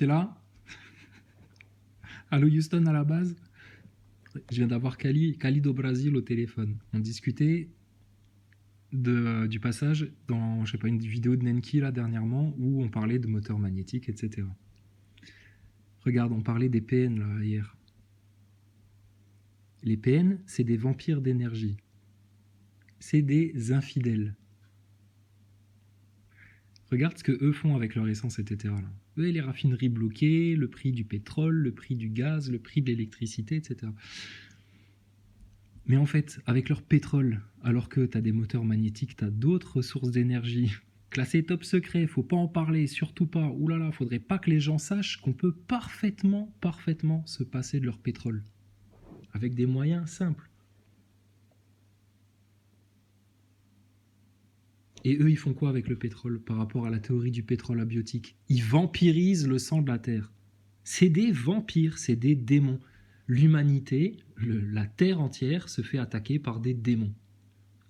T'es là? Allô Houston à la base? Je viens d'avoir Khalid au Brésil au téléphone. On discutait du passage dans, je sais pas, une vidéo de Nenki là dernièrement où on parlait de moteurs magnétiques, etc. Regarde, on parlait des PN là hier. Les PN, c'est des vampires d'énergie. C'est des infidèles. Regarde ce que eux font avec leur essence, etc. Là. Eux, les raffineries bloquées, le prix du pétrole, le prix du gaz, le prix de l'électricité, etc. Mais en fait, avec leur pétrole, alors que tu as des moteurs magnétiques, tu as d'autres sources d'énergie classées top secret, faut pas en parler, surtout pas. Ouh là là, faudrait pas que les gens sachent qu'on peut parfaitement se passer de leur pétrole. Avec des moyens simples. Et eux, ils font quoi avec le pétrole par rapport à la théorie du pétrole abiotique? Ils vampirisent le sang de la Terre. C'est des vampires, c'est des démons. L'humanité, la Terre entière, se fait attaquer par des démons.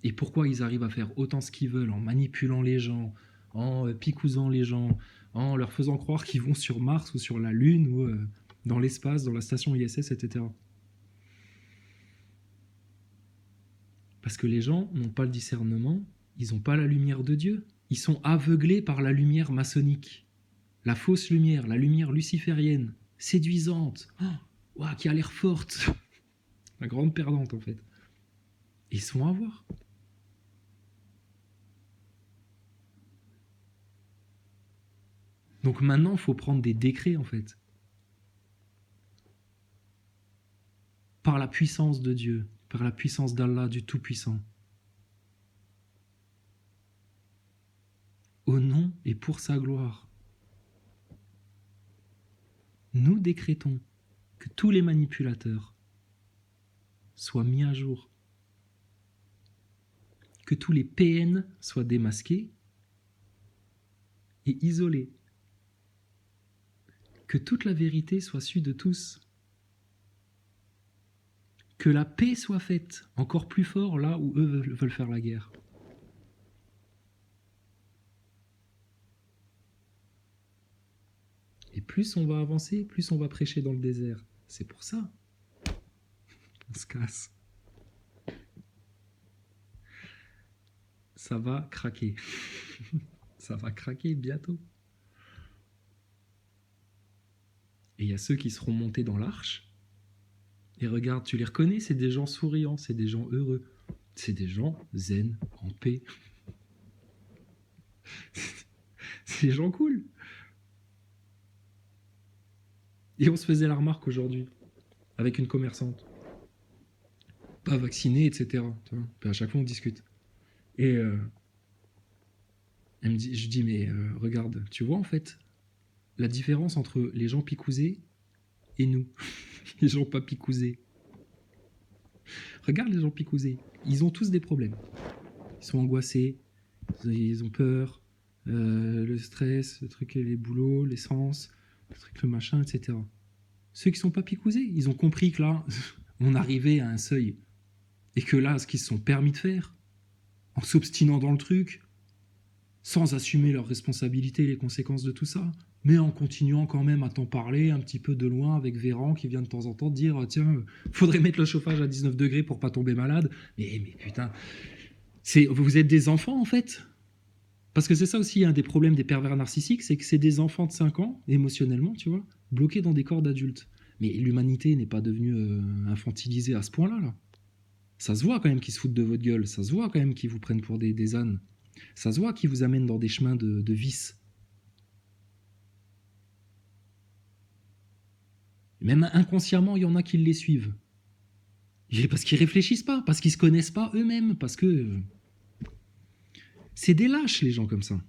Et pourquoi ils arrivent à faire autant ce qu'ils veulent en manipulant les gens, en picousant les gens, en leur faisant croire qu'ils vont sur Mars ou sur la Lune ou dans l'espace, dans la station ISS, etc. Parce que les gens n'ont pas le discernement, ils n'ont pas la lumière de Dieu. Ils sont aveuglés par la lumière maçonnique. La fausse lumière, la lumière luciférienne, séduisante, qui a l'air forte. La grande perdante en fait. Ils sont à voir. Donc maintenant, il faut prendre des décrets en fait. Par la puissance de Dieu, par la puissance d'Allah, du Tout-Puissant. Au nom et pour sa gloire. Nous décrétons que tous les manipulateurs soient mis à jour, que tous les PN soient démasqués et isolés, que toute la vérité soit sue de tous, que la paix soit faite encore plus fort là où eux veulent faire la guerre. Et plus on va avancer, plus on va prêcher dans le désert. C'est pour ça. On se casse. Ça va craquer. Ça va craquer bientôt. Et il y a ceux qui seront montés dans l'arche. Et regarde, tu les reconnais, c'est des gens souriants, c'est des gens heureux. C'est des gens zen, en paix. C'est des gens cool. Et on se faisait la remarque aujourd'hui, avec une commerçante. Pas vaccinée, etc. Tu vois. Puis à chaque fois, on discute. Et elle me dit, je dis, mais regarde, tu vois en fait, la différence entre les gens picousés et nous, les gens pas picousés. Regarde les gens picousés, ils ont tous des problèmes. Ils sont angoissés, ils ont peur, le stress, le truc, les boulots, l'essence, le truc, le machin, etc. Ceux qui sont pas picousés, ils ont compris que là, on arrivait à un seuil. Et que là, ce qu'ils se sont permis de faire, en s'obstinant dans le truc, sans assumer leurs responsabilités et les conséquences de tout ça, mais en continuant quand même à t'en parler un petit peu de loin avec Véran qui vient de temps en temps dire tiens, faudrait mettre le chauffage à 19 degrés pour pas tomber malade. Mais putain, vous êtes des enfants en fait. Parce que c'est ça aussi un des problèmes des pervers narcissiques, c'est que c'est des enfants de 5 ans, émotionnellement, tu vois, bloqués dans des corps d'adultes. Mais l'humanité n'est pas devenue infantilisée à ce point-là, là. Ça se voit quand même qu'ils se foutent de votre gueule, ça se voit quand même qu'ils vous prennent pour des ânes. Ça se voit qu'ils vous amènent dans des chemins de vice. Même inconsciemment, il y en a qui les suivent. Parce qu'ils réfléchissent pas, parce qu'ils se connaissent pas eux-mêmes, parce que c'est des lâches les gens comme ça.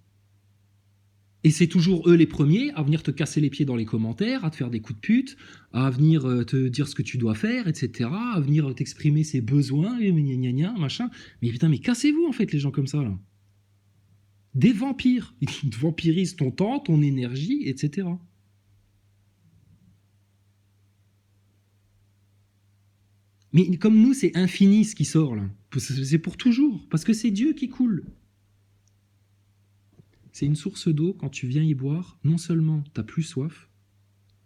Et c'est toujours eux les premiers à venir te casser les pieds dans les commentaires, à te faire des coups de pute, à venir te dire ce que tu dois faire, etc., à venir t'exprimer ses besoins, et gna gna machin. Mais putain, mais cassez-vous en fait les gens comme ça là. Des vampires, ils te vampirisent ton temps, ton énergie, etc. Mais comme nous, c'est infini ce qui sort là. C'est pour toujours, parce que c'est Dieu qui coule. C'est une source d'eau, quand tu viens y boire, non seulement t'as plus soif,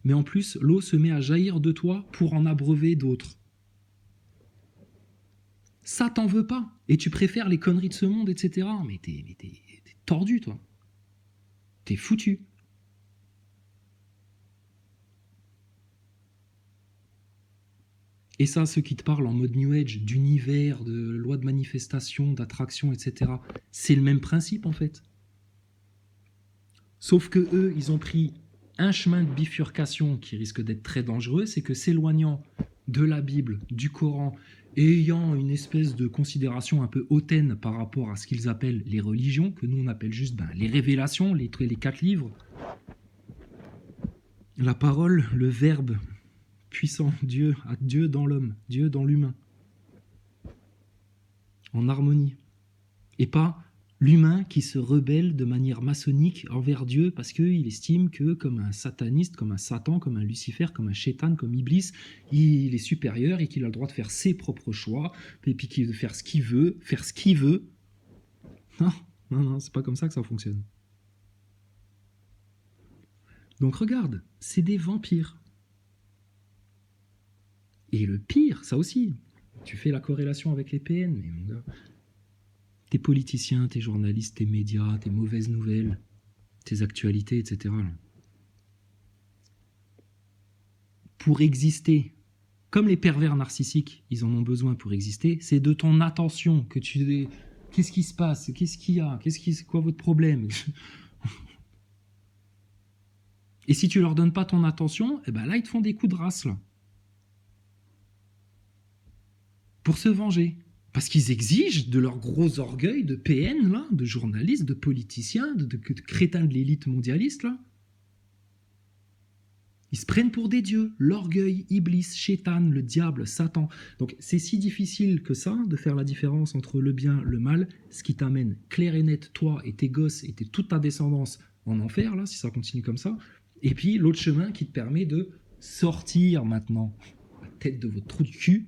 mais en plus, l'eau se met à jaillir de toi pour en abreuver d'autres. Ça, t'en veux pas. Et tu préfères les conneries de ce monde, etc. Mais t'es tordu, toi. T'es foutu. Et ça, ceux qui te parlent en mode New Age, d'univers, de loi de manifestation, d'attraction, etc., c'est le même principe, en fait. Sauf que eux, ils ont pris un chemin de bifurcation qui risque d'être très dangereux, c'est que s'éloignant de la Bible, du Coran, et ayant une espèce de considération un peu hautaine par rapport à ce qu'ils appellent les religions, que nous on appelle juste les révélations, les 4 livres, la parole, le verbe puissant, Dieu dans l'homme, Dieu dans l'humain, en harmonie, et pas l'humain qui se rebelle de manière maçonnique envers Dieu parce qu'il estime que, comme un sataniste, comme un Satan, comme un Lucifer, comme un Shaitan, comme Iblis, il est supérieur et qu'il a le droit de faire ses propres choix, et puis qu'il veut faire ce qu'il veut. Non, c'est pas comme ça que ça fonctionne. Donc regarde, c'est des vampires. Et le pire, ça aussi, tu fais la corrélation avec les PN, mais mon gars, tes politiciens, tes journalistes, tes médias, tes mauvaises nouvelles, tes actualités, etc. Pour exister, comme les pervers narcissiques, ils en ont besoin pour exister, c'est de ton attention que tu... Qu'est-ce qui se passe? Qu'est-ce qu'il y a? C'est quoi votre problème? Et si tu leur donnes pas ton attention, eh ben là, ils te font des coups de race, là. Pour se venger. Parce qu'ils exigent de leur gros orgueil de PN, là, de journalistes, de politiciens, de crétins de l'élite mondialiste, là. Ils se prennent pour des dieux. L'orgueil, Iblis, Shaitan, le diable, Satan. Donc c'est si difficile que ça, de faire la différence entre le bien, le mal, ce qui t'amène clair et net, toi et tes gosses et toute ta descendance en enfer, là, si ça continue comme ça. Et puis l'autre chemin qui te permet de sortir maintenant la tête de votre trou de cul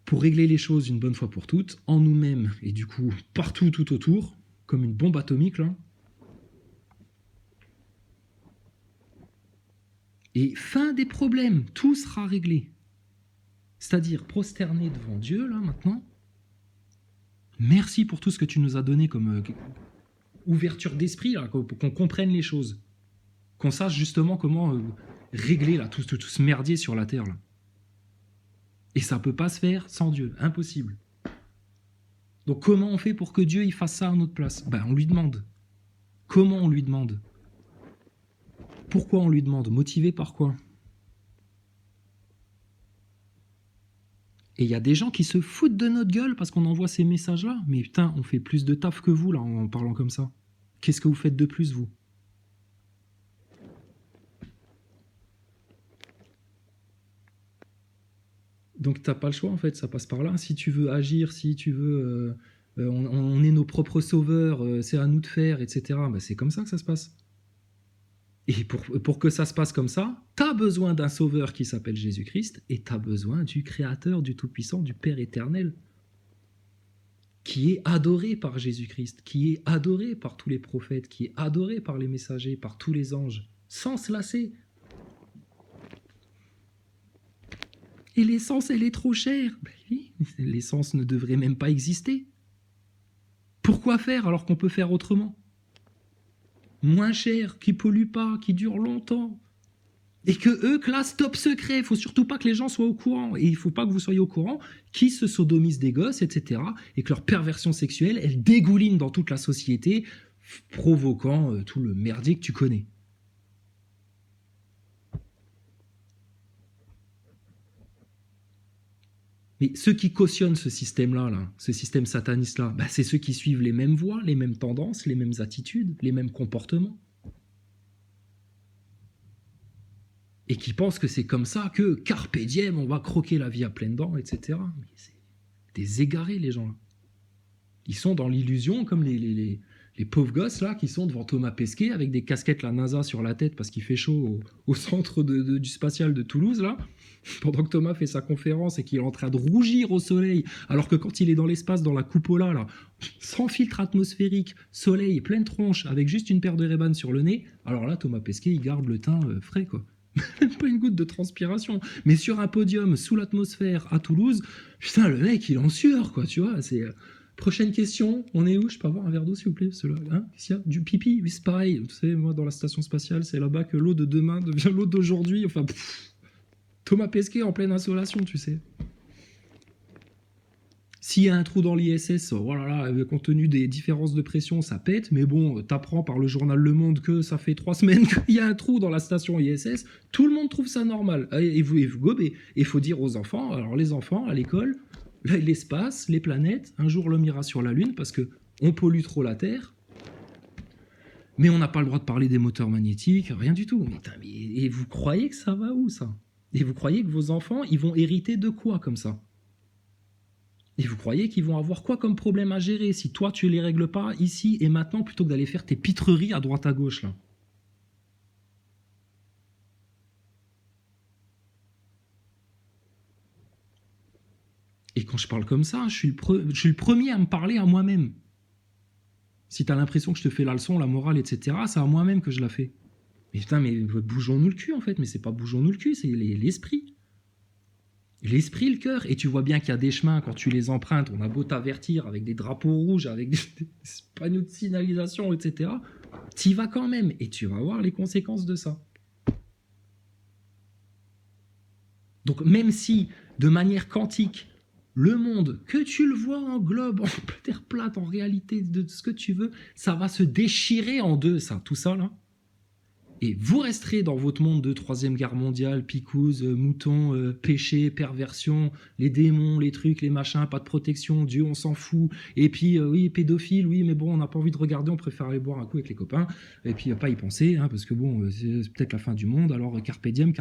pour régler les choses une bonne fois pour toutes, en nous-mêmes et du coup partout tout autour, comme une bombe atomique là. Et fin des problèmes, tout sera réglé. C'est-à-dire prosterner devant Dieu là maintenant. Merci pour tout ce que tu nous as donné comme ouverture d'esprit là, pour qu'on comprenne les choses, qu'on sache justement comment régler là tout ce merdier sur la terre là. Et ça peut pas se faire sans Dieu, impossible. Donc comment on fait pour que Dieu il fasse ça à notre place? Ben on lui demande. Comment on lui demande? Pourquoi on lui demande? Motivé par quoi? Et il y a des gens qui se foutent de notre gueule parce qu'on envoie ces messages-là. Mais putain, on fait plus de taf que vous là en parlant comme ça. Qu'est-ce que vous faites de plus, vous? Donc t'as pas le choix en fait, ça passe par là. Si tu veux agir, si tu veux... on est nos propres sauveurs, c'est à nous de faire, etc. Ben, c'est comme ça que ça se passe. Et pour que ça se passe comme ça, t'as besoin d'un sauveur qui s'appelle Jésus-Christ et t'as besoin du Créateur, du Tout-Puissant, du Père éternel, qui est adoré par Jésus-Christ, qui est adoré par tous les prophètes, qui est adoré par les messagers, par tous les anges, sans se lasser. Et l'essence, elle est trop chère. Ben oui, l'essence ne devrait même pas exister. Pourquoi faire alors qu'on peut faire autrement? Moins cher, qui pollue pas, qui dure longtemps. Et que eux classent top secret. Il faut surtout pas que les gens soient au courant. Et il faut pas que vous soyez au courant qui se sodomisent des gosses, etc. Et que leur perversion sexuelle, elle dégouline dans toute la société, provoquant tout le merdier que tu connais. Mais ceux qui cautionnent ce système-là, là, ce système sataniste-là, bah, c'est ceux qui suivent les mêmes voies, les mêmes tendances, les mêmes attitudes, les mêmes comportements. Et qui pensent que c'est comme ça que, carpe diem, on va croquer la vie à pleines dents, etc. Mais c'est des égarés, les gens-là. Ils sont dans l'illusion, comme les les pauvres gosses là qui sont devant Thomas Pesquet avec des casquettes la NASA sur la tête parce qu'il fait chaud au centre du spatial de Toulouse là, pendant que Thomas fait sa conférence et qu'il est en train de rougir au soleil, alors que quand il est dans l'espace, dans la coupola là, sans filtre atmosphérique, soleil, pleine tronche, avec juste une paire de Ray-Ban sur le nez, alors là Thomas Pesquet il garde le teint frais quoi. Même pas une goutte de transpiration. Mais sur un podium, sous l'atmosphère, à Toulouse, putain, le mec, il est en sueur, quoi, tu vois. C'est... Prochaine question, on est où? Je peux avoir un verre d'eau, s'il vous plaît? Cela, hein? Qu'est-ce qu'il y a? Du pipi? Oui, c'est pareil. Tu sais, moi, dans la station spatiale, c'est là-bas que l'eau de demain devient l'eau d'aujourd'hui. Enfin, Thomas Pesquet en pleine insolation, tu sais. S'il y a un trou dans l'ISS, voilà, compte tenu des différences de pression, ça pète. Mais bon, t'apprends par le journal Le Monde que ça fait 3 semaines qu'il y a un trou dans la station ISS. Tout le monde trouve ça normal. Et vous gobez. Et il faut dire aux enfants, alors les enfants, à l'école, l'espace, les planètes, un jour l'homme ira sur la Lune parce que on pollue trop la Terre. Mais on n'a pas le droit de parler des moteurs magnétiques, rien du tout. Et vous croyez que ça va où, ça? Et vous croyez que vos enfants, ils vont hériter de quoi comme ça? Et vous croyez qu'ils vont avoir quoi comme problème à gérer si toi tu les règles pas ici et maintenant plutôt que d'aller faire tes pitreries à droite à gauche là? Et quand je parle comme ça, je suis le premier à me parler à moi-même. Si t'as l'impression que je te fais la leçon, la morale, etc., c'est à moi-même que je la fais. Mais putain, mais bougeons-nous le cul en fait, mais c'est pas bougeons-nous le cul, c'est l'esprit. L'esprit, le cœur. Et tu vois bien qu'il y a des chemins, quand tu les empruntes, on a beau t'avertir avec des drapeaux rouges, avec des panneaux de signalisation, etc. T'y vas quand même et tu vas voir les conséquences de ça. Donc même si, de manière quantique, le monde, que tu le vois en globe, en terre plate, en réalité, de ce que tu veux, ça va se déchirer en deux, ça, tout ça, là. Et vous resterez dans votre monde de Troisième Guerre mondiale, picouse, moutons, péché, perversion, les démons, les trucs, les machins, pas de protection, Dieu, on s'en fout. Et puis, oui, pédophile, oui, mais bon, on n'a pas envie de regarder, on préfère aller boire un coup avec les copains. Et puis, pas y penser, hein, parce que bon, c'est peut-être la fin du monde, alors carpe diem,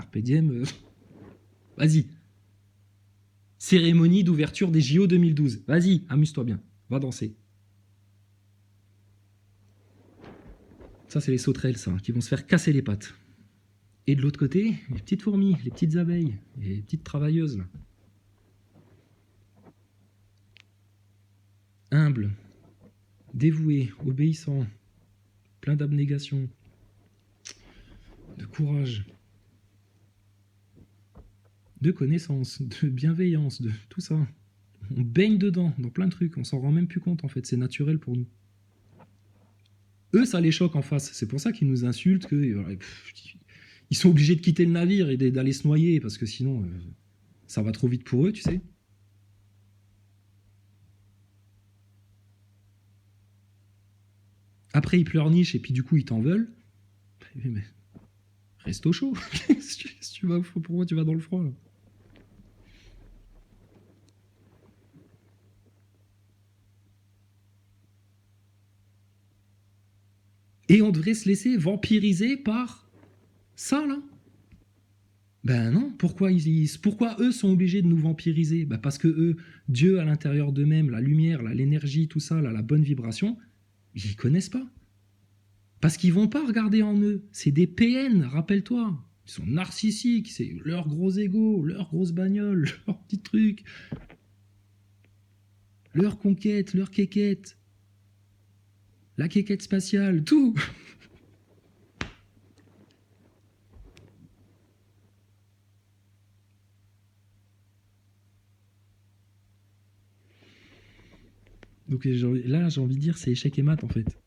vas-y. Cérémonie d'ouverture des JO 2012. Vas-y, amuse-toi bien, va danser. Ça, c'est les sauterelles, ça, qui vont se faire casser les pattes. Et de l'autre côté, les petites fourmis, les petites abeilles, les petites travailleuses, là. Humbles, dévoués, obéissants, plein d'abnégation, de courage, de connaissance, de bienveillance, de tout ça. On baigne dedans, dans plein de trucs, on s'en rend même plus compte en fait, c'est naturel pour nous. Eux, ça les choque en face, c'est pour ça qu'ils nous insultent, ils sont obligés de quitter le navire et d'aller se noyer, parce que sinon, ça va trop vite pour eux, tu sais. Après, ils pleurnichent et puis du coup, ils t'en veulent. Mais reste au chaud. Pourquoi tu vas dans le froid là? Et on devrait se laisser vampiriser par ça là? Ben non, pourquoi eux sont obligés de nous vampiriser? Ben parce que eux, Dieu à l'intérieur d'eux-mêmes, la lumière, l'énergie, tout ça, la bonne vibration, ils connaissent pas. Parce qu'ils vont pas regarder en eux. C'est des PN, rappelle-toi. Ils sont narcissiques, c'est leur gros ego, leur grosse bagnole, leur petit truc, leur conquête, leur quéquette, la quéquette spatiale, tout. Donc là, j'ai envie de dire, c'est échec et mat en fait.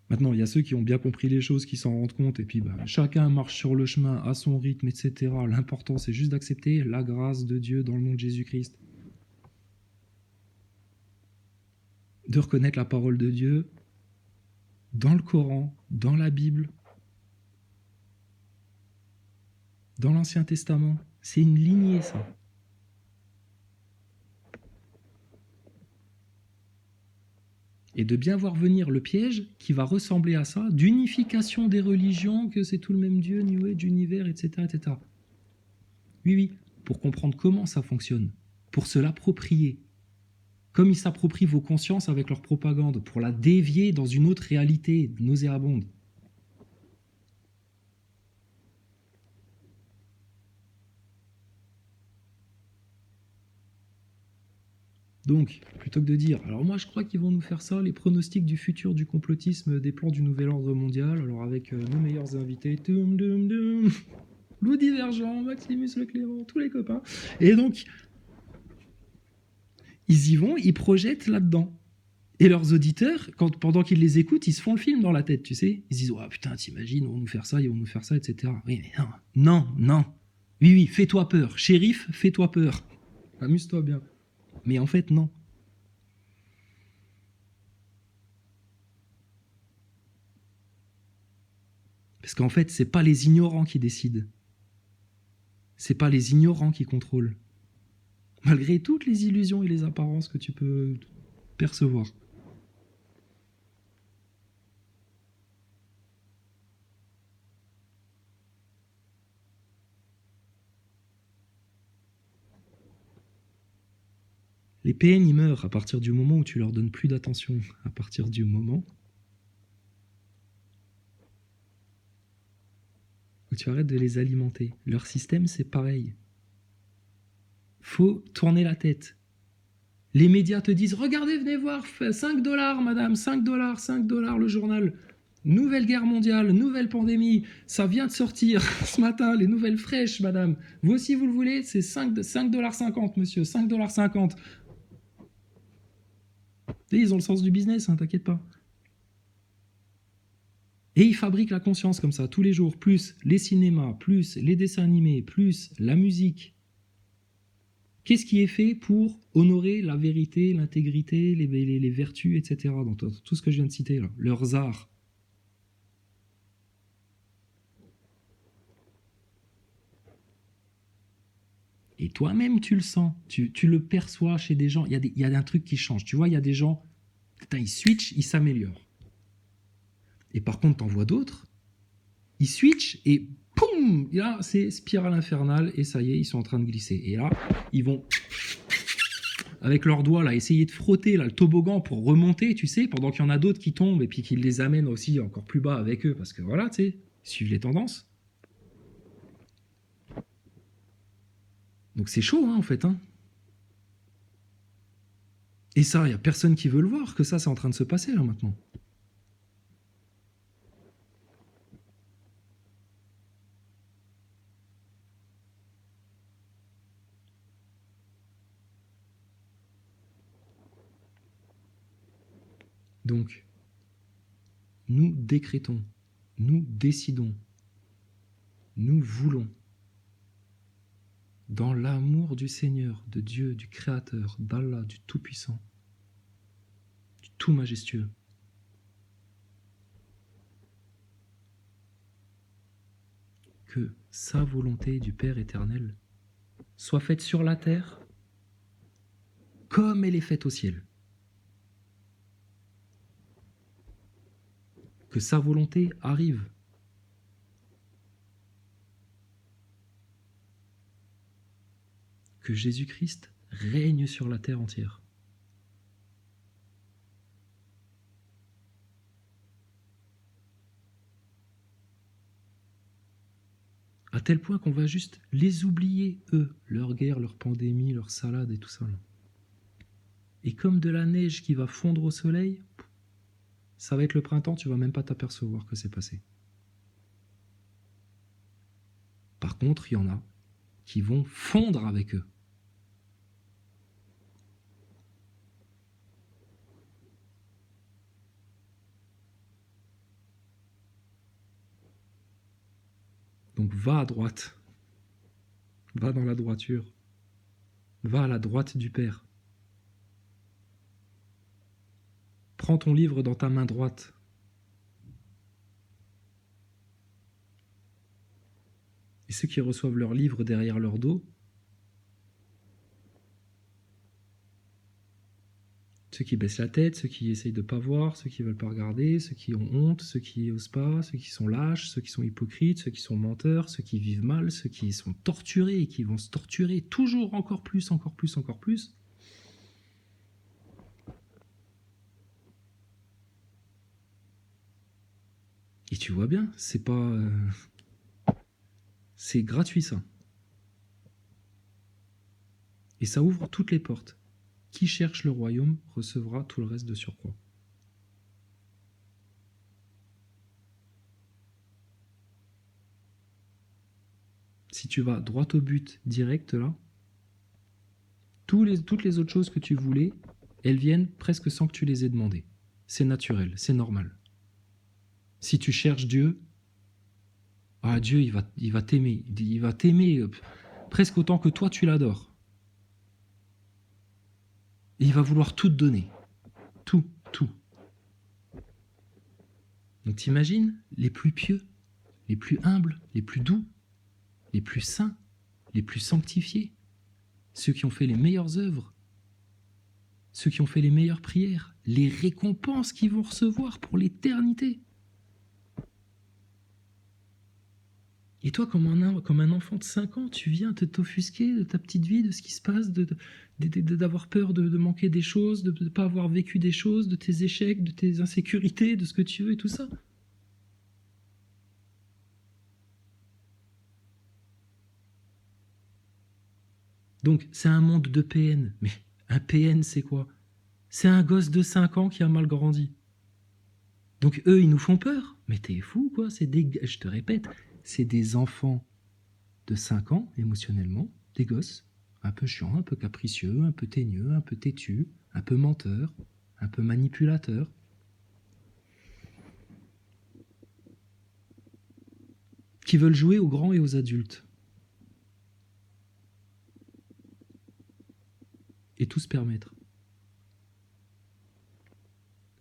Maintenant, il y a ceux qui ont bien compris les choses, qui s'en rendent compte, et puis chacun marche sur le chemin à son rythme, etc. L'important, c'est juste d'accepter la grâce de Dieu dans le nom de Jésus-Christ. De reconnaître la parole de Dieu dans le Coran, dans la Bible, dans l'Ancien Testament. C'est une lignée, ça. Et de bien voir venir le piège qui va ressembler à ça, d'unification des religions, que c'est tout le même Dieu, New Age, univers, etc., etc. Oui, pour comprendre comment ça fonctionne, pour se l'approprier. Comme ils s'approprient vos consciences avec leur propagande pour la dévier dans une autre réalité nauséabonde. Donc, plutôt que de dire, alors moi je crois qu'ils vont nous faire ça, les pronostics du futur du complotisme des plans du nouvel ordre mondial, alors avec nos meilleurs invités, Lou Divergent, Maximus Leclerc, tous les copains. Et donc, ils y vont, ils projettent là-dedans. Et leurs auditeurs, pendant qu'ils les écoutent, ils se font le film dans la tête, tu sais. Ils se disent, oh putain, t'imagines, ils vont nous faire ça, etc. Oui, mais non. Oui, fais-toi peur. Shérif, fais-toi peur. Amuse-toi bien. Mais en fait, non. Parce qu'en fait, c'est pas les ignorants qui décident. C'est pas les ignorants qui contrôlent. Malgré toutes les illusions et les apparences que tu peux percevoir. Les PN, ils meurent à partir du moment où tu leur donnes plus d'attention. À partir du moment où tu arrêtes de les alimenter. Leur système, c'est pareil. Faut tourner la tête. Les médias te disent, regardez, venez voir, 5 $, madame, 5 $, le journal. Nouvelle guerre mondiale, nouvelle pandémie, ça vient de sortir ce matin, les nouvelles fraîches, madame. Vous aussi, vous le voulez, c'est 5,50 $, monsieur, 5,50 $. Ils ont le sens du business, hein, t'inquiète pas. Et ils fabriquent la conscience comme ça, tous les jours, plus les cinémas, plus les dessins animés, plus la musique. Qu'est-ce qui est fait pour honorer la vérité, l'intégrité, les vertus, etc. dans tout ce que je viens de citer là, leurs arts. Et toi-même, tu le sens, tu le perçois chez des gens. Il y a un truc qui change. Tu vois, il y a des gens, putain, ils switchent, ils s'améliorent. Et par contre, t'en vois d'autres, ils switchent et poum, là, c'est spirale infernale et ça y est, ils sont en train de glisser. Et là, ils vont, avec leurs doigts, là, essayer de frotter là, le toboggan pour remonter, tu sais, pendant qu'il y en a d'autres qui tombent et puis qu'ils les amènent aussi encore plus bas avec eux, parce que voilà, tu sais, ils suivent les tendances. Donc c'est chaud, hein, en fait. Hein. Et ça, il n'y a personne qui veut le voir, que ça, c'est en train de se passer, là, maintenant. Donc, nous décrétons, nous décidons, nous voulons, dans l'amour du Seigneur, de Dieu, du Créateur, d'Allah, du Tout-Puissant, du Tout-Majestueux, que sa volonté du Père éternel soit faite sur la terre comme elle est faite au ciel. Que sa volonté arrive. Que Jésus-Christ règne sur la terre entière. À tel point qu'on va juste les oublier, eux, leur guerre, leur pandémie, leur salade et tout ça. Et comme de la neige qui va fondre au soleil, ça va être le printemps, tu vas même pas t'apercevoir que c'est passé. Par contre, il y en a qui vont fondre avec eux. Donc va à droite, va dans la droiture, va à la droite du Père. Prends ton livre dans ta main droite. Et ceux qui reçoivent leur livre derrière leur dos, ceux qui baissent la tête, ceux qui essayent de ne pas voir, ceux qui ne veulent pas regarder, ceux qui ont honte, ceux qui n'osent pas, ceux qui sont lâches, ceux qui sont hypocrites, ceux qui sont menteurs, ceux qui vivent mal, ceux qui sont torturés et qui vont se torturer toujours encore plus, encore plus, encore plus. Et tu vois bien, c'est pas... c'est gratuit ça. Et ça ouvre toutes les portes. Qui cherche le royaume recevra tout le reste de surcroît. Si tu vas droit au but, direct là, toutes les autres choses que tu voulais, elles viennent presque sans que tu les aies demandées. C'est naturel, c'est normal. Si tu cherches Dieu, ah, Dieu, il va t'aimer. Il va t'aimer presque autant que toi, tu l'adores. Et il va vouloir tout te donner. Tout, tout. Donc t'imagines les plus pieux, les plus humbles, les plus doux, les plus saints, les plus sanctifiés, ceux qui ont fait les meilleures œuvres, ceux qui ont fait les meilleures prières, les récompenses qu'ils vont recevoir pour l'éternité. Et toi, comme un enfant de 5 ans, tu viens t'offusquer de ta petite vie, de ce qui se passe, d'avoir peur de manquer des choses, de ne pas avoir vécu des choses, de tes échecs, de tes insécurités, de ce que tu veux et tout ça. Donc, c'est un monde de PN. Mais un PN, c'est quoi? C'est un gosse de 5 ans qui a mal grandi. Donc, eux, ils nous font peur. Mais t'es fou, quoi. Je te répète, c'est des enfants de 5 ans, émotionnellement, des gosses, un peu chiants, un peu capricieux, un peu teigneux, un peu têtus, un peu menteurs, un peu manipulateurs. Qui veulent jouer aux grands et aux adultes. Et tout se permettre.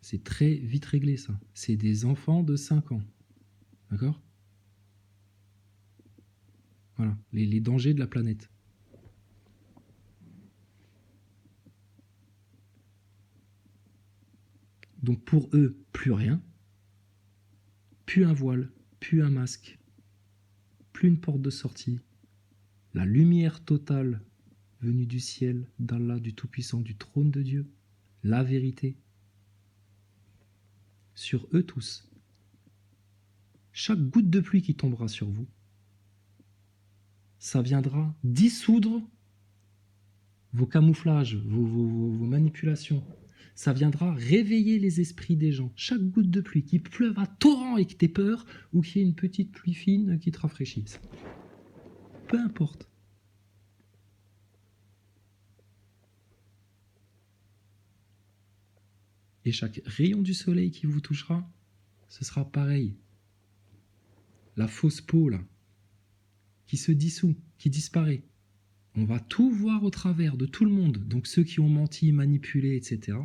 C'est très vite réglé, ça. C'est des enfants de 5 ans. D'accord? Voilà, les dangers de la planète. Donc pour eux, plus rien, plus un voile, plus un masque, plus une porte de sortie, la lumière totale venue du ciel, d'Allah, du Tout-Puissant, du trône de Dieu, la vérité, sur eux tous. Chaque goutte de pluie qui tombera sur vous, ça viendra dissoudre vos camouflages, vos manipulations. Ça viendra réveiller les esprits des gens. Chaque goutte de pluie, qu'il pleuve à torrent et que t'aies peur, ou qu'il y ait une petite pluie fine qui te rafraîchisse. Peu importe. Et chaque rayon du soleil qui vous touchera, ce sera pareil. La fausse peau, là, qui se dissout, qui disparaît. On va tout voir au travers de tout le monde. Donc ceux qui ont menti, manipulé, etc.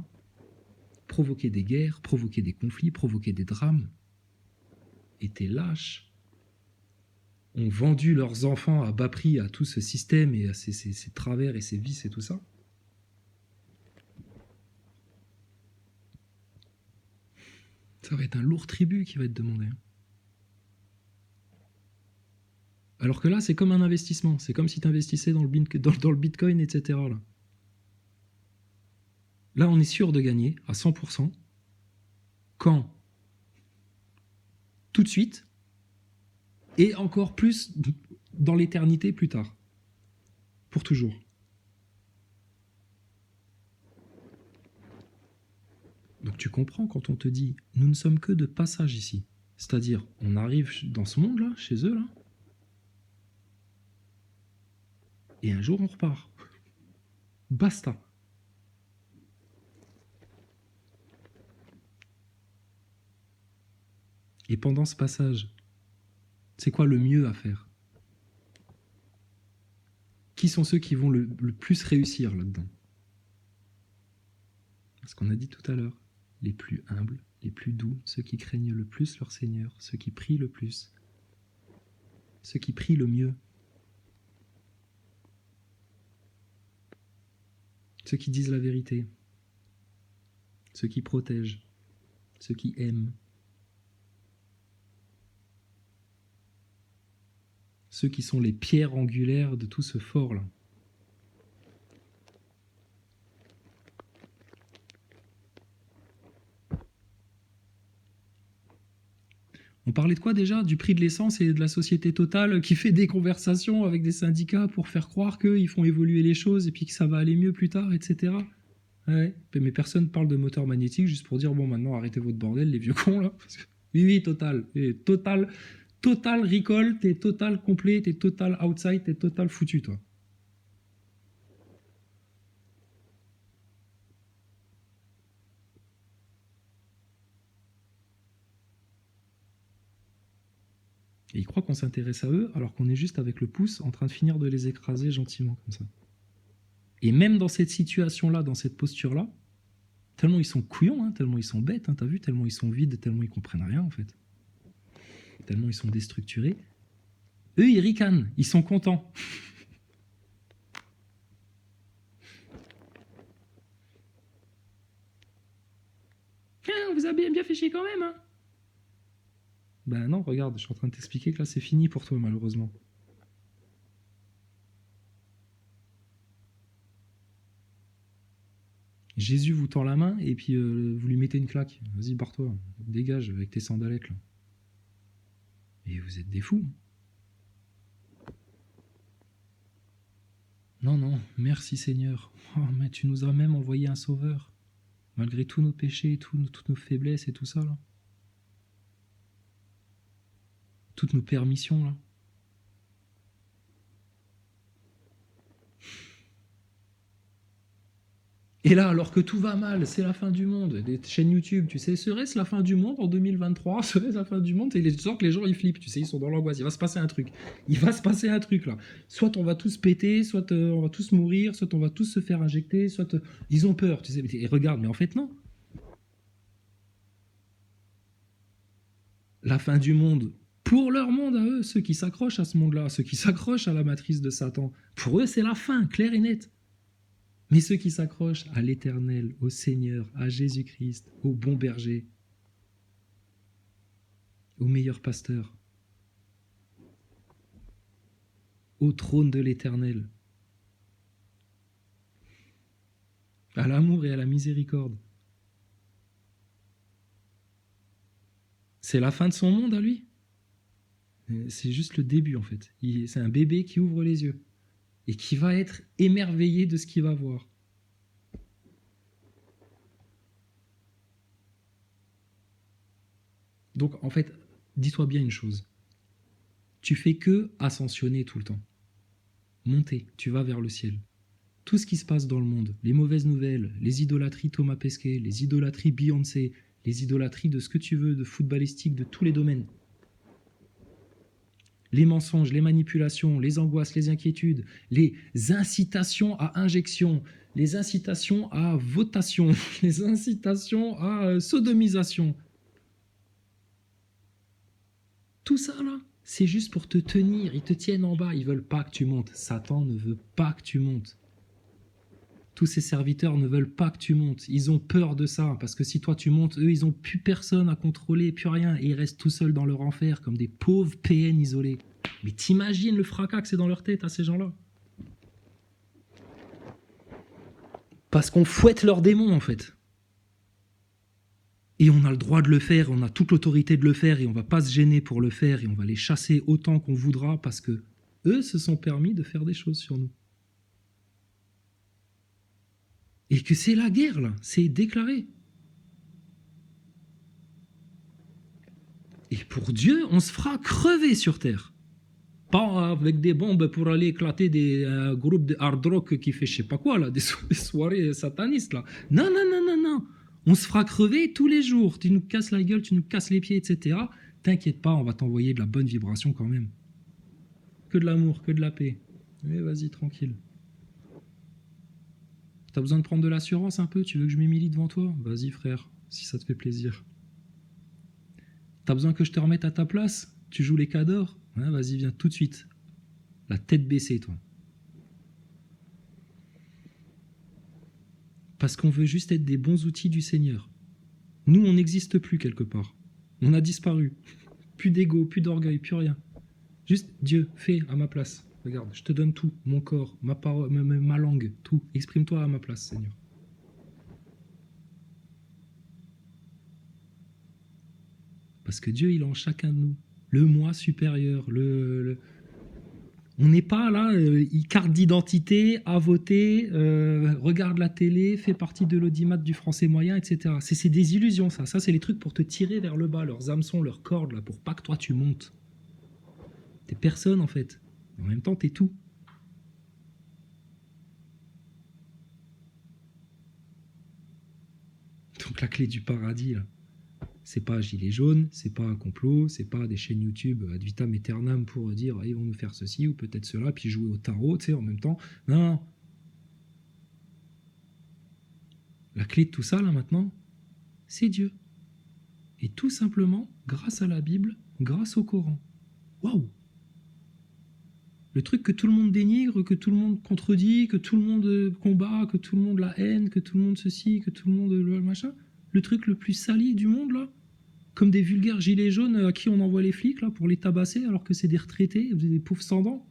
Provoquer des guerres, provoquer des conflits, provoquer des drames. Étaient lâches. Ont vendu leurs enfants à bas prix à tout ce système et à ces travers et ces vices et tout ça. Ça va être un lourd tribut qui va être demandé. Alors que là, c'est comme un investissement. C'est comme si tu investissais dans le Bitcoin, etc. Là, on est sûr de gagner à 100%. Quand? Tout de suite. Et encore plus dans l'éternité plus tard. Pour toujours. Donc tu comprends quand on te dit « nous ne sommes que de passage ici ». C'est-à-dire, on arrive dans ce monde-là, chez eux, là, et un jour on repart. Basta. Et pendant ce passage, c'est quoi le mieux à faire? Qui sont ceux qui vont le plus réussir là-dedans? Ce qu'on a dit tout à l'heure, les plus humbles, les plus doux, ceux qui craignent le plus leur Seigneur, ceux qui prient le plus, ceux qui prient le mieux, ceux qui disent la vérité, ceux qui protègent, ceux qui aiment, ceux qui sont les pierres angulaires de tout ce fort-là. On parlait de quoi déjà? Du prix de l'essence et de la société Total qui fait des conversations avec des syndicats pour faire croire qu'ils font évoluer les choses et puis que ça va aller mieux plus tard, etc. Ouais, mais personne parle de moteur magnétique juste pour dire bon maintenant arrêtez votre bordel les vieux cons là. Oui, Total. Et Total recall, t'es total complet, t'es total outside, t'es total foutu toi. Et ils croient qu'on s'intéresse à eux alors qu'on est juste avec le pouce en train de finir de les écraser gentiment comme ça. Et même dans cette situation-là, dans cette posture-là, tellement ils sont couillons, hein, tellement ils sont bêtes, hein, t'as vu, tellement ils sont vides, tellement ils comprennent rien en fait. Tellement ils sont déstructurés. Eux, ils ricanent, ils sont contents. Ah, on vous a bien fait chier quand même, hein. Ben non, regarde, je suis en train de t'expliquer que là c'est fini pour toi malheureusement. Jésus vous tend la main et puis vous lui mettez une claque. Vas-y, barre-toi, dégage avec tes sandalettes là. Et vous êtes des fous. Non, non, merci Seigneur. Oh, mais tu nous as même envoyé un sauveur. Malgré tous nos péchés, toutes nos faiblesses et tout ça là. Toutes nos permissions là. Et là, alors que tout va mal, c'est la fin du monde. Des chaînes YouTube, tu sais, serait-ce la fin du monde en 2023? Serait-ce la fin du monde? Et tu sens que les gens, ils flippent, tu sais, ils sont dans l'angoisse. Il va se passer un truc. Il va se passer un truc, là. Soit on va tous péter, soit on va tous mourir, soit on va tous se faire injecter, soit... ils ont peur, tu sais. Et regarde, mais en fait, non. La fin du monde, pour leur monde à eux, ceux qui s'accrochent à ce monde-là, ceux qui s'accrochent à la matrice de Satan, pour eux, c'est la fin, claire et nette. Mais ceux qui s'accrochent à l'Éternel, au Seigneur, à Jésus-Christ, au bon berger, au meilleur pasteur, au trône de l'Éternel, à l'amour et à la miséricorde. C'est la fin de son monde à lui. C'est juste le début en fait. C'est un bébé qui ouvre les yeux et qui va être émerveillé de ce qu'il va voir. Donc en fait, dis-toi bien une chose. Tu fais que ascensionner tout le temps. Monter, tu vas vers le ciel. Tout ce qui se passe dans le monde, les mauvaises nouvelles, les idolâtries Thomas Pesquet, les idolâtries Beyoncé, les idolâtries de ce que tu veux, de footballistique, de tous les domaines. Les mensonges, les manipulations, les angoisses, les inquiétudes, les incitations à injection, les incitations à votation, les incitations à sodomisation. Tout ça là, c'est juste pour te tenir, ils te tiennent en bas, ils veulent pas que tu montes. Satan ne veut pas que tu montes. Tous ces serviteurs ne veulent pas que tu montes. Ils ont peur de ça, parce que si toi tu montes, eux, ils n'ont plus personne à contrôler, plus rien, et ils restent tout seuls dans leur enfer, comme des pauvres PN isolés. Mais t'imagines le fracas que c'est dans leur tête à ces gens-là? Parce qu'on fouette leurs démons, en fait. Et on a le droit de le faire, on a toute l'autorité de le faire, et on va pas se gêner pour le faire, et on va les chasser autant qu'on voudra, parce que eux se sont permis de faire des choses sur nous. Et que c'est la guerre, là, c'est déclaré. Et pour Dieu, on se fera crever sur terre. Pas avec des bombes pour aller éclater des groupes de hard rock qui fait je sais pas quoi, là, des soirées satanistes, là. Non, non, non, non, non. On se fera crever tous les jours. Tu nous casses la gueule, tu nous casses les pieds, etc. T'inquiète pas, on va t'envoyer de la bonne vibration quand même. Que de l'amour, que de la paix. Mais vas-y, tranquille. T'as besoin de prendre de l'assurance un peu? Tu veux que je m'humilie devant toi? Vas-y, frère, si ça te fait plaisir. T'as besoin que je te remette à ta place? Tu joues les cadors? Ouais, vas-y, viens tout de suite. La tête baissée, toi. Parce qu'on veut juste être des bons outils du Seigneur. Nous, on n'existe plus quelque part. On a disparu. Plus d'ego, plus d'orgueil, plus rien. Juste, Dieu, fais à ma place. Regarde, je te donne tout. Mon corps, ma parole, ma langue, tout. Exprime-toi à ma place, Seigneur. Parce que Dieu, il est en chacun de nous. Le moi supérieur, on n'est pas là, carte d'identité, à voter, regarde la télé, fait partie de l'audimat du français moyen, etc. C'est des illusions, ça. Ça, c'est les trucs pour te tirer vers le bas, leurs hameçons, leurs cordes, là, pour pas que toi, tu montes. T'es personne, en fait. En même temps, t'es tout. Donc la clé du paradis, là, c'est pas gilet jaune, c'est pas un complot, c'est pas des chaînes YouTube ad vitam aeternam pour dire ils vont nous faire ceci ou peut-être cela, puis jouer au tarot, tu sais, en même temps. Non. La clé de tout ça, là, maintenant, c'est Dieu. Et tout simplement, grâce à la Bible, grâce au Coran. Waouh! Le truc que tout le monde dénigre, que tout le monde contredit, que tout le monde combat, que tout le monde la haine, que tout le monde ceci, que tout le monde le machin. Le truc le plus sali du monde, là, comme des vulgaires gilets jaunes à qui on envoie les flics là, pour les tabasser alors que c'est des retraités, des pauvres sans dents.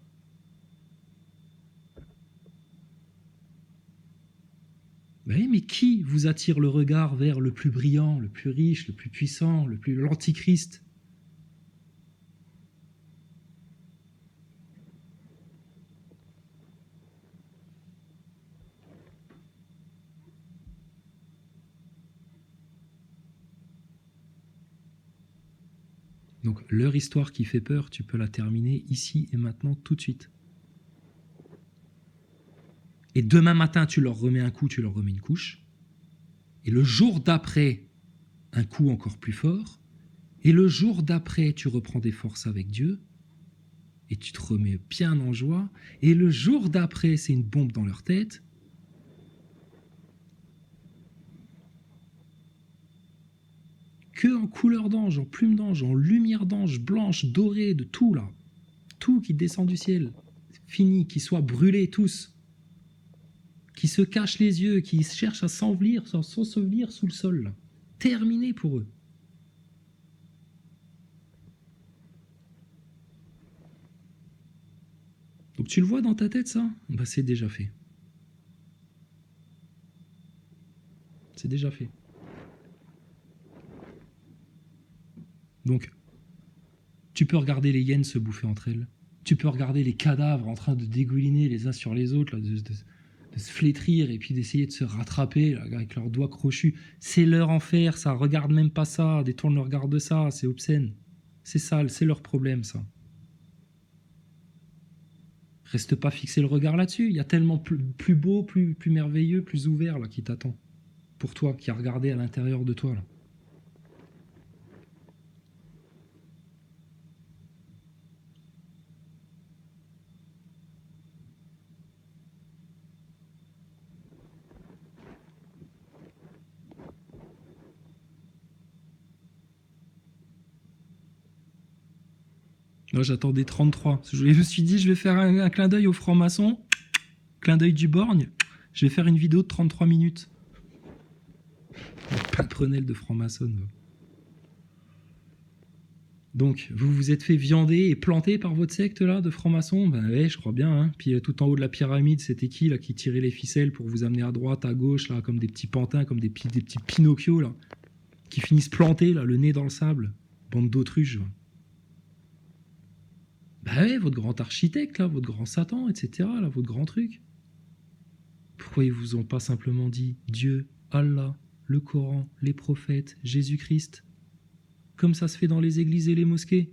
Mais qui vous attire le regard vers le plus brillant, le plus riche, le plus puissant, l'antichrist? Donc leur histoire qui fait peur, tu peux la terminer ici et maintenant tout de suite. Et demain matin, tu leur remets un coup, tu leur remets une couche. Et le jour d'après, un coup encore plus fort. Et le jour d'après, tu reprends des forces avec Dieu. Et tu te remets bien en joie. Et le jour d'après, c'est une bombe dans leur tête. Que en couleur d'ange, en plume d'ange, en lumière d'ange, blanche, dorée, de tout là. Tout qui descend du ciel. Fini, qu'ils soient brûlés tous. Qui se cachent les yeux, qui cherchent à s'ensevelir sous le sol. Là. Terminé pour eux. Donc tu le vois dans ta tête ça? Bah, c'est déjà fait. C'est déjà fait. Donc, tu peux regarder les hyènes se bouffer entre elles. Tu peux regarder les cadavres en train de dégouliner les uns sur les autres, là, de se flétrir et puis d'essayer de se rattraper là, avec leurs doigts crochus. C'est leur enfer, ça. Regarde même pas ça. Détourne le regard de ça. C'est obscène. C'est sale. C'est leur problème, ça. Reste pas fixer le regard là-dessus. Il y a tellement plus beau, plus merveilleux, plus ouvert là qui t'attend. Pour toi, qui a regardé à l'intérieur de toi là. Moi, j'attendais 33. Je me suis dit, je vais faire un clin d'œil au franc-maçon, clin d'œil du borgne. Je vais faire une vidéo de 33 minutes. Patronelle de franc-maçon. Donc, vous vous êtes fait viander et planter par votre secte là de franc-maçon? Ben ouais, je crois bien. Hein. Puis tout en haut de la pyramide, c'était qui là qui tirait les ficelles pour vous amener à droite, à gauche là, comme des petits pantins, comme des petits Pinocchio là, qui finissent plantés là, le nez dans le sable, bande d'autruches. Ben ouais, votre grand architecte là, votre grand Satan, etc. Là, votre grand truc. Pourquoi ils vous ont pas simplement dit Dieu, Allah, le Coran, les prophètes, Jésus-Christ, comme ça se fait dans les églises et les mosquées,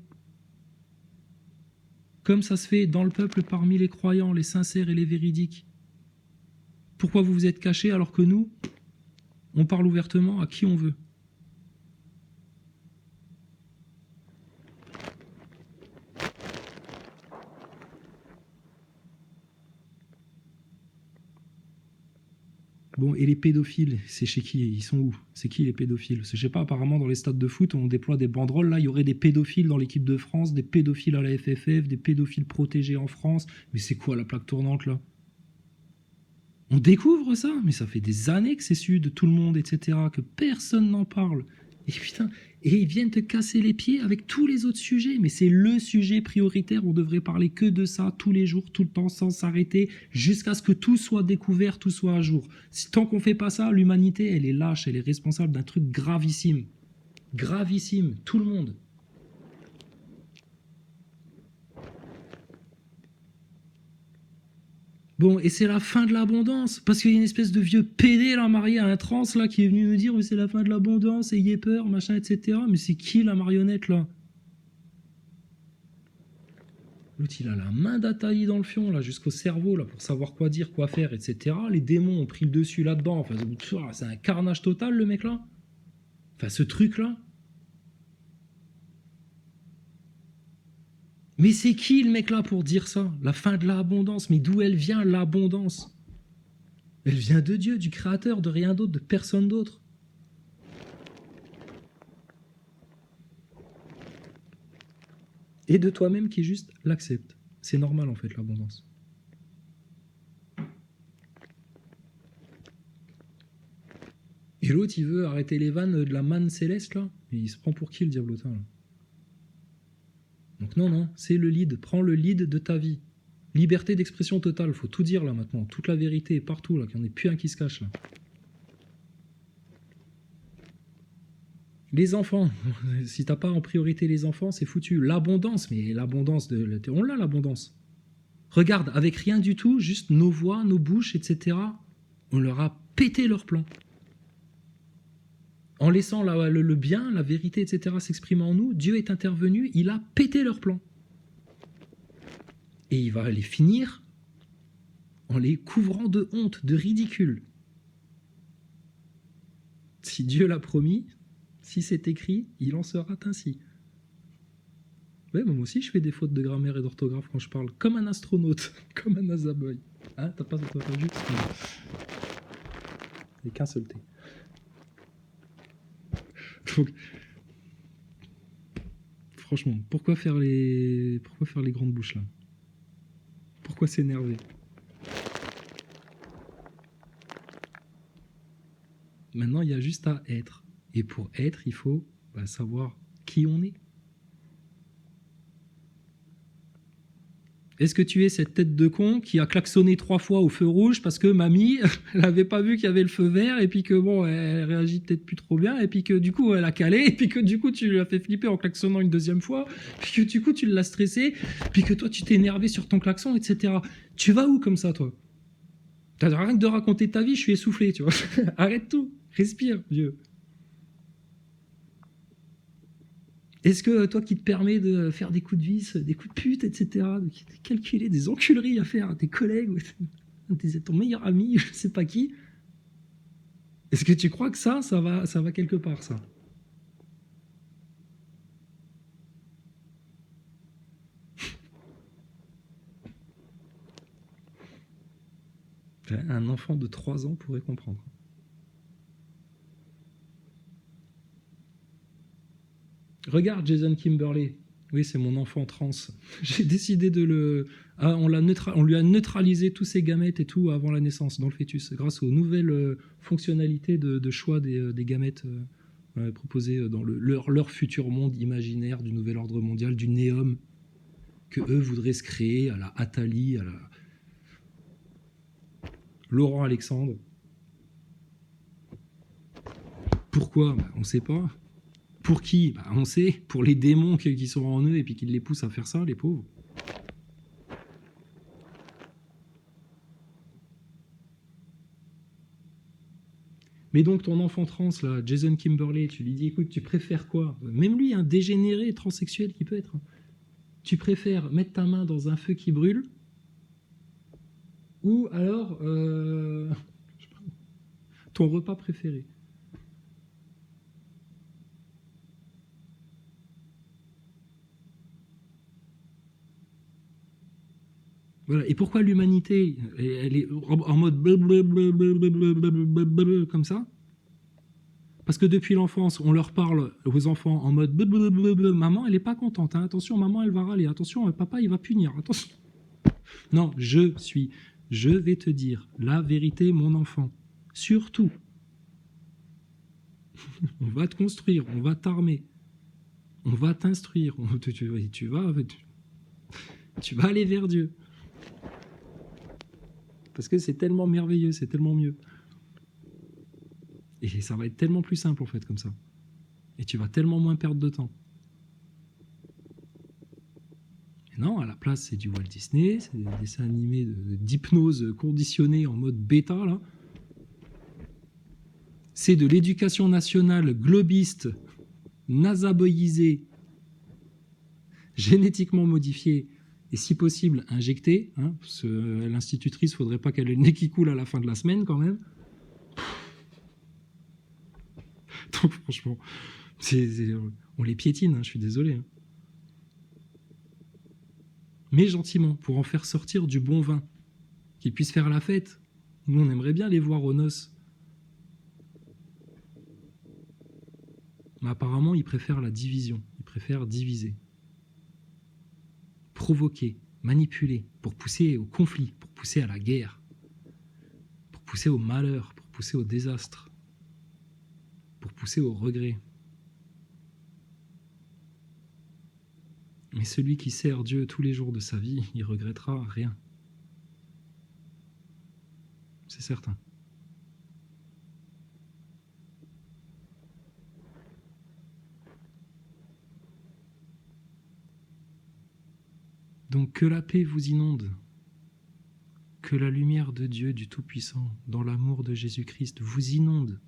comme ça se fait dans le peuple parmi les croyants, les sincères et les véridiques. Pourquoi vous vous êtes cachés alors que nous, on parle ouvertement à qui on veut? Bon, et les pédophiles, c'est chez qui? Ils sont où? C'est qui les pédophiles? Je sais pas, apparemment dans les stades de foot, on déploie des banderoles, là, il y aurait des pédophiles dans l'équipe de France, des pédophiles à la FFF, des pédophiles protégés en France. Mais c'est quoi la plaque tournante, là? On découvre ça, mais ça fait des années que c'est su de tout le monde, etc., que personne n'en parle. Et putain, et ils viennent te casser les pieds avec tous les autres sujets, mais c'est le sujet prioritaire, on devrait parler que de ça tous les jours, tout le temps, sans s'arrêter, jusqu'à ce que tout soit découvert, tout soit à jour. Tant qu'on fait pas ça, l'humanité, elle est lâche, elle est responsable d'un truc gravissime. Gravissime, tout le monde. Bon, et c'est la fin de l'abondance, parce qu'il y a une espèce de vieux pédé là, marié à un trans là, qui est venu nous dire c'est la fin de l'abondance, ayez peur, machin, etc. Mais c'est qui la marionnette là? L'autre, il a la main d'Ataï dans le fion, là, jusqu'au cerveau, là, pour savoir quoi dire, quoi faire, etc. Les démons ont pris le dessus là-dedans. Enfin, c'est un carnage total, le mec là. Enfin, ce truc-là. Mais c'est qui le mec là pour dire ça? La fin de l'abondance. Mais d'où elle vient l'abondance? Elle vient de Dieu, du Créateur, de rien d'autre, de personne d'autre. Et de toi-même qui juste l'accepte. C'est normal en fait l'abondance. Et l'autre il veut arrêter les vannes de la manne céleste là. Et il se prend pour qui le diablotin là? Donc non, c'est le lead. Prends le lead de ta vie. Liberté d'expression totale, faut tout dire là maintenant. Toute la vérité est partout là, qu'il n'y en ait plus un qui se cache là. Les enfants, si t'as pas en priorité les enfants, c'est foutu. L'abondance, mais l'abondance, on l'a l'abondance. Regarde, avec rien du tout, juste nos voix, nos bouches, etc., on leur a pété leur plan. En laissant le bien, la vérité, etc., s'exprimer en nous, Dieu est intervenu, il a pété leur plan. Et il va les finir en les couvrant de honte, de ridicule. Si Dieu l'a promis, si c'est écrit, il en sera ainsi. Ouais, moi aussi je fais des fautes de grammaire et d'orthographe quand je parle, comme un astronaute, comme un NASA boy. Hein, t'as pas entendu? Il n'y a qu'un seul T. Donc, franchement, pourquoi faire les grandes bouches là? Pourquoi s'énerver? Maintenant, il y a juste à être. Et pour être, il faut savoir qui on est. Est-ce que tu es cette tête de con qui a klaxonné 3 fois au feu rouge parce que mamie, elle n'avait pas vu qu'il y avait le feu vert et puis que bon, elle réagit peut-être plus trop bien et puis que du coup, elle a calé et puis que du coup, tu lui as fait flipper en klaxonnant une deuxième fois, puis que du coup, tu l'as stressé, puis que toi, tu t'es énervé sur ton klaxon, etc. Tu vas où comme ça, toi? Rien que de raconter ta vie, je suis essoufflé, tu vois. Arrête tout, respire, vieux. Est-ce que toi qui te permets de faire des coups de vis, des coups de pute, etc., de calculer des enculeries à faire à tes collègues, ton meilleur ami, je sais pas qui, est-ce que tu crois que ça va quelque part, ça? Un enfant de 3 ans pourrait comprendre. Regarde Jason Kimberley. Oui, c'est mon enfant trans. J'ai décidé de le... Ah, on lui a neutralisé tous ses gamètes et tout avant la naissance, dans le fœtus, grâce aux nouvelles fonctionnalités de choix des gamètes proposées dans leur futur monde imaginaire du nouvel ordre mondial, du néum, que eux voudraient se créer à la Attali, à la Laurent Alexandre. Pourquoi? On ne sait pas. Pour qui? On sait, pour les démons qui sont en eux et puis qui les poussent à faire ça, les pauvres. Mais donc ton enfant trans, là, Jason Kimberley, tu lui dis, écoute, tu préfères quoi? Même lui, un dégénéré transsexuel qui peut être. Tu préfères mettre ta main dans un feu qui brûle ou alors ton repas préféré? Voilà. Et pourquoi l'humanité, elle est en mode comme ça? Parce que depuis l'enfance, on leur parle aux enfants en mode maman, elle est pas contente. Hein. Attention, maman, elle va râler. Attention, papa, il va punir. Attention. Non, je vais te dire la vérité, mon enfant. Surtout, on va te construire, on va t'armer, on va t'instruire. Tu vas aller vers Dieu. Parce que c'est tellement merveilleux, c'est tellement mieux. Et ça va être tellement plus simple en fait comme ça. Et tu vas tellement moins perdre de temps. Et non, à la place, c'est du Walt Disney, c'est des dessins animés d'hypnose conditionnée en mode bêta, là. C'est de l'éducation nationale globiste, nasaboyisée, génétiquement modifiée, et si possible injectée, hein, parce que l'institutrice, il ne faudrait pas qu'elle ait le nez qui coule à la fin de la semaine, quand même. Donc franchement, on les piétine, hein, je suis désolé. Hein. Mais gentiment, pour en faire sortir du bon vin, qu'ils puissent faire la fête. Nous, on aimerait bien les voir aux noces. Mais apparemment, ils préfèrent la division, ils préfèrent diviser. Provoquer, manipuler, pour pousser au conflit, pour pousser à la guerre, pour pousser au malheur, pour pousser au désastre, pour pousser au regret. Mais celui qui sert Dieu tous les jours de sa vie, il regrettera rien. C'est certain. Donc que la paix vous inonde, que la lumière de Dieu, du Tout-Puissant, dans l'amour de Jésus-Christ, vous inonde.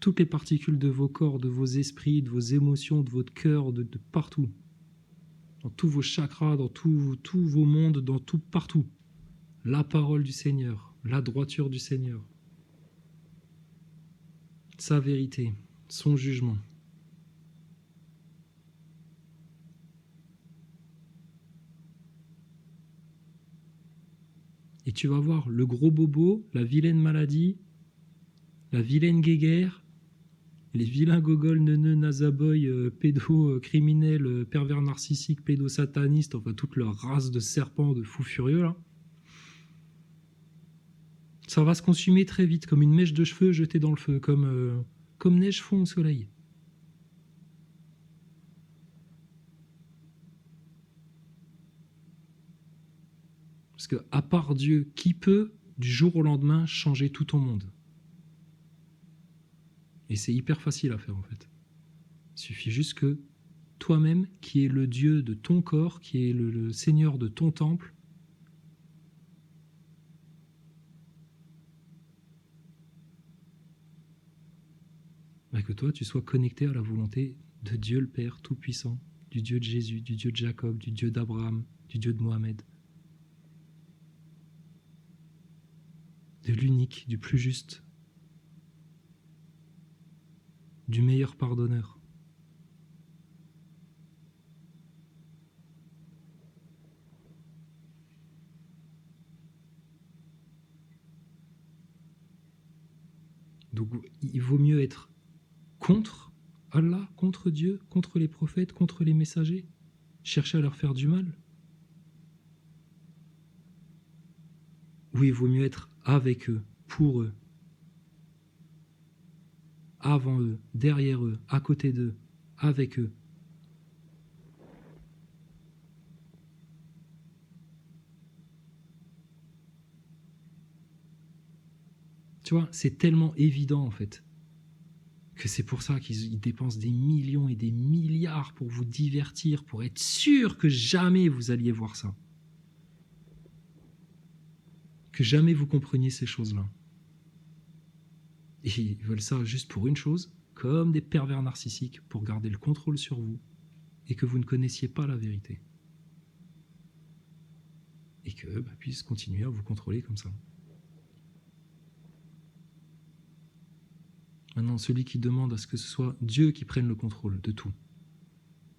Toutes les particules de vos corps, de vos esprits, de vos émotions, de votre cœur, de partout. Dans tous vos chakras, dans tous vos mondes, dans tout, partout. La parole du Seigneur, la droiture du Seigneur. Sa vérité, son jugement. Et tu vas voir le gros bobo, la vilaine maladie, la vilaine guéguerre, les vilains gogols, neuneux, nazaboy, pédocriminels, pervers narcissiques, pédosatanistes, enfin toute leur race de serpents, de fous furieux, là. Ça va se consumer très vite, comme une mèche de cheveux jetée dans le feu, comme neige fond au soleil. Parce que, à part Dieu, qui peut, du jour au lendemain, changer tout ton monde? Et c'est hyper facile à faire, en fait. Il suffit juste que toi-même, qui es le Dieu de ton corps, qui est le Seigneur de ton temple, que toi, tu sois connecté à la volonté de Dieu le Père Tout-Puissant, du Dieu de Jésus, du Dieu de Jacob, du Dieu d'Abraham, du Dieu de Mohamed. De l'unique, du plus juste, du meilleur pardonneur. Donc il vaut mieux être contre Allah, contre Dieu, contre les prophètes, contre les messagers, chercher à leur faire du mal. Ou il vaut mieux être avec eux, pour eux, avant eux, derrière eux, à côté d'eux, avec eux. Tu vois, c'est tellement évident en fait, que c'est pour ça qu'ils dépensent des millions et des milliards pour vous divertir, pour être sûr que jamais vous alliez voir ça. Que jamais vous compreniez ces choses-là. Et ils veulent ça juste pour une chose, comme des pervers narcissiques, pour garder le contrôle sur vous et que vous ne connaissiez pas la vérité. Et que puissent continuer à vous contrôler comme ça. Maintenant, celui qui demande à ce que ce soit Dieu qui prenne le contrôle de tout,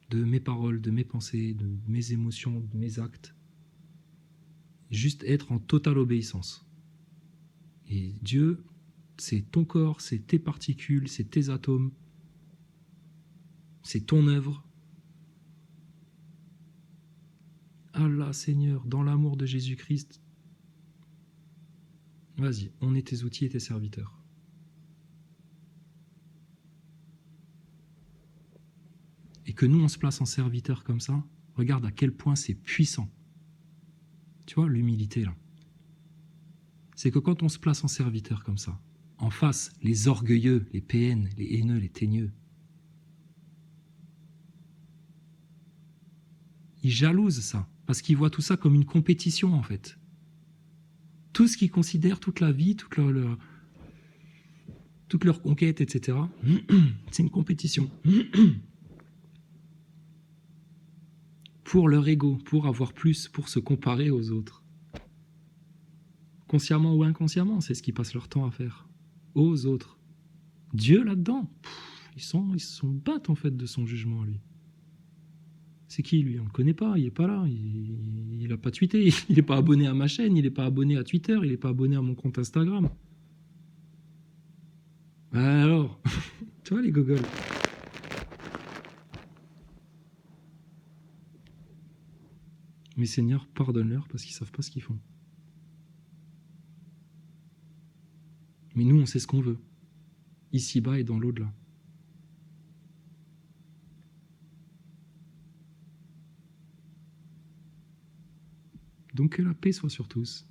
de mes paroles, de mes pensées, de mes émotions, de mes actes, juste être en totale obéissance. Et Dieu, c'est ton corps, c'est tes particules, c'est tes atomes, c'est ton œuvre. Allah, Seigneur, dans l'amour de Jésus-Christ, vas-y, on est tes outils et tes serviteurs. Et que nous, on se place en serviteur comme ça, regarde à quel point c'est puissant. Tu vois, l'humilité, là. C'est que quand on se place en serviteur comme ça, en face, les orgueilleux, les PN, les haineux, les teigneux. Ils jalousent ça, parce qu'ils voient tout ça comme une compétition en fait. Tout ce qu'ils considèrent, toute la vie, toute leur conquête, etc., c'est une compétition. Pour leur ego, pour avoir plus, pour se comparer aux autres. Consciemment ou inconsciemment, c'est ce qu'ils passent leur temps à faire. Aux autres. Dieu là-dedans, ils sont battent en fait de son jugement, lui. C'est qui, lui? On le connaît pas, il est pas là, il a pas tweeté, il est pas abonné à ma chaîne, il est pas abonné à Twitter, il est pas abonné à mon compte Instagram. Alors, tu vois les gogoles. Mais Seigneur, pardonne-leur parce qu'ils savent pas ce qu'ils font. Mais nous, on sait ce qu'on veut, ici-bas et dans l'au-delà. Donc que la paix soit sur tous.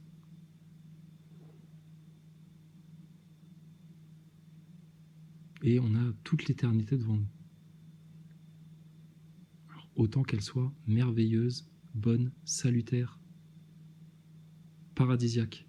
Et on a toute l'éternité devant nous. Alors, autant qu'elle soit merveilleuse, bonne, salutaire, paradisiaque.